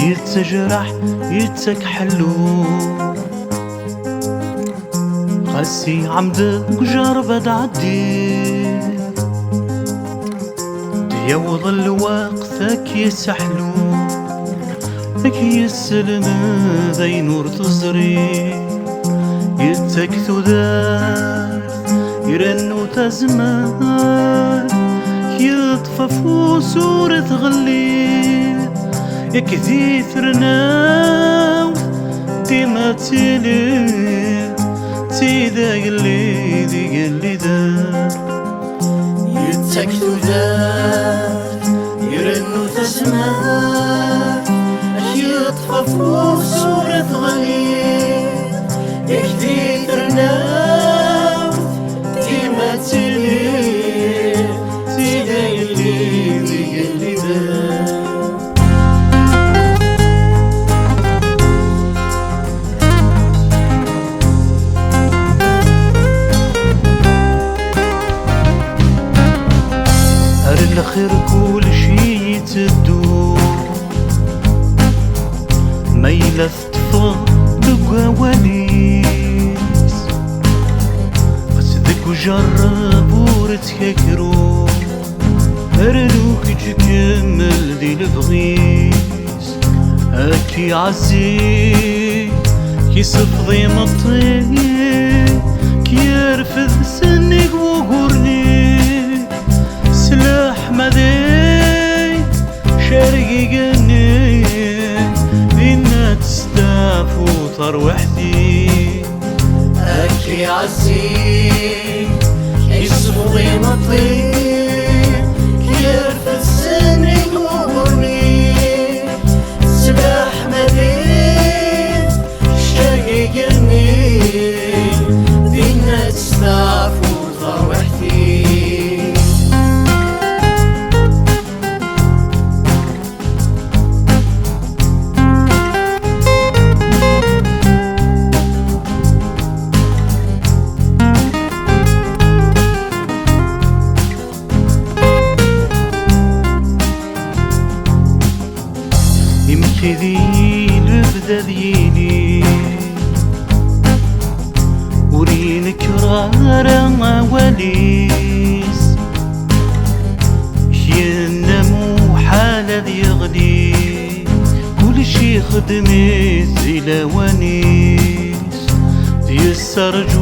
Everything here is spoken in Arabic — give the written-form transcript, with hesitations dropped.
يتجرح يتكحلو قاسي عمدك جربة تعدي يوضل وقتك يسحلو لك يسلم ذي نور تزري يتكثو دار يرنو تزمان يطففو سورة غلي يكذي ثرناو ديما تيلي تيدا يلي ذي يلي دار يتكثو دار يرنو تزمان يطففو سورة غلي يكذي ثرناو ديما تيلي تيدا يلي ذي يلي دار الخير كل شي يتدو ما يلفتفض بقواليس قصدك وجرب ورتككرو هردوك تكمل دي البغيس اكي عزي كيصفضي مطي كيرفض سنك وقرني سلاح مدي شارقي قني إنا تستاف وطروحتي أكي عزي يصفضي مطي كيرف السنين وغرني سلاح مدي شارقي قني إنا تستاف وطروحتي يمكذي لبدا ذيلي ورينك رارا وليس ينمو حالة يغلي كل شي خدمت إلى ونيس يسرج